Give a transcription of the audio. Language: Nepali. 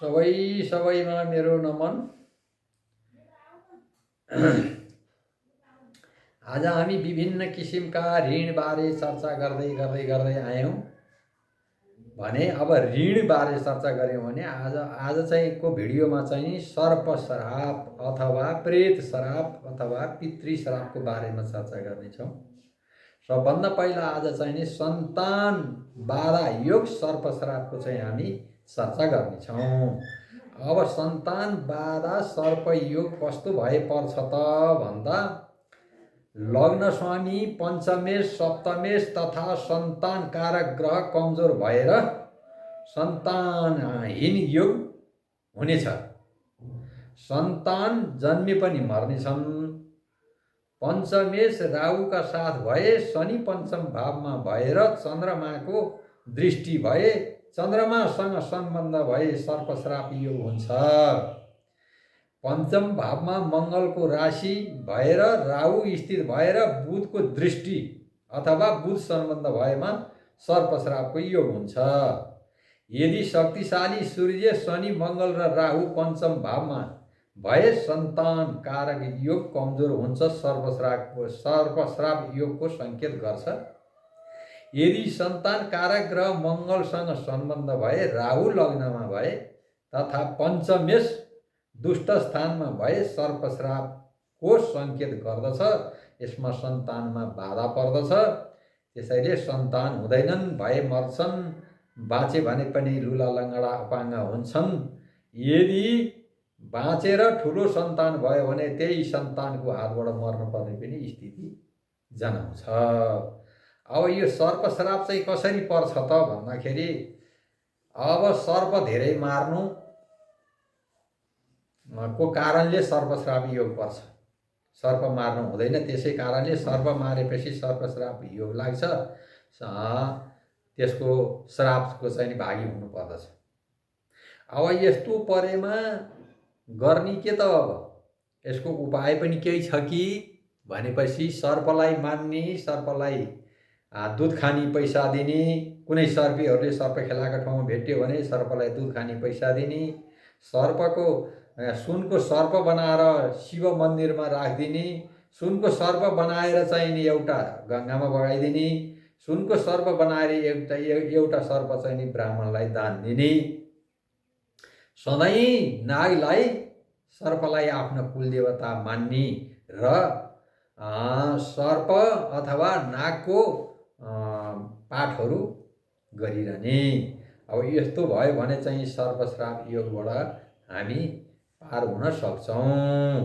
सबैमा मेरो नमन। आज हामी विभिन्न किसिमका ऋणबारे चर्चा गर्दै आयौँ भने अब ऋणबारे चर्चा गऱ्यौँ भने आज चाहिँ को भिडियोमा चाहिँ सर्प श्राप अथवा प्रेत श्राप अथवा पितृ श्रापको बारेमा चर्चा गर्नेछौँ। सबभन्दा पहिला आज चाहिँ नि सन्तान बाधा योग सर्प श्रापको चाहिँ हामी चर्चा गर्नेछौँ। अब सन्तान बाधा सर्प योग कस्तो भए पर्छ त भन्दा लग्न स्वामी पञ्चमेश सप्तमेश तथा सन्तान कारक ग्रह कमजोर भएर सन्तानहीन योग हुनेछ। सन्तान जन्मे पनि मर्नेछन्। पञ्चमेश राहुका साथ भए शनि पञ्चम भावमा भएर चन्द्रमाको दृष्टि भए चन्द्रमासँग सम्बन्ध भए सर्पश्राप योग हुन्छ। पञ्चम भावमा मङ्गलको राशि भएर राहु स्थित भएर बुधको दृष्टि अथवा बुध सम्बन्ध भएमा सर्पश्रापको योग हुन्छ। यदि शक्तिशाली सूर्य शनि मङ्गल र राहु पञ्चम भावमा भए सन्तान कारक योग कमजोर हुन्छ। सर्पश्राप योगको सङ्केत गर्छ। यदि सन्तान कारक ग्रह मङ्गलसँग सम्बन्ध भए राहु लग्नमा भए तथा पञ्चमेश दुष्ट स्थानमा भए सर्पश्रापको सङ्केत गर्दछ। यसमा सन्तानमा बाधा पर्दछ। त्यसैले सन्तान हुँदैनन्, भए मर्छन्, बाँचे भने पनि लुला लङ्गडा अपाङ्ग हुन्छन्। यदि बाँचेर ठुलो सन्तान भयो भने त्यही सन्तानको हातबाट मर्नुपर्ने पनि स्थिति जनाउँछ। अब यो सर्पश्राप चाहिँ कसरी पर्छ त भन्दाखेरि अब सर्प धेरै मार्नु को कारणले सर्पश्राप योग पर्छ। सर्प मार्नु हुँदैन, त्यसै कारणले सर्प मारेपछि सर्पश्राप योग लाग्छ। त्यसको श्रापको चाहिँ भागी हुनु पर्दछ। अब यस्तो परेमा गर्ने के त? अब यसको उपाय पनि केही छ कि भनेपछि सर्पलाई मान्ने, सर्पलाई दुध खाने पैसा दिने, कुनै सर्पीहरूले सर्प खेलाएको ठाउँमा भेट्यो भने सर्पलाई दुध खाने पैसा दिने, सर्पको सुनको सर्प बनाएर शिव मन्दिरमा राखिदिने, सुनको सर्प बनाएर चाहिँ नि एउटा गङ्गामा बगाइदिने, सुनको सर्प बनाएर एउटा सर्प चाहिँ नि ब्राह्मणलाई दान दिने, सधैँ नागलाई सर्पलाई आफ्नो कुलदेवता मान्ने र सर्प अथवा नागको पाठहरू गरिरहने। अब यस्तो भयो भने चाहिँ सर्पश्राप योगबाट हामी पार हुन सक्छौँ।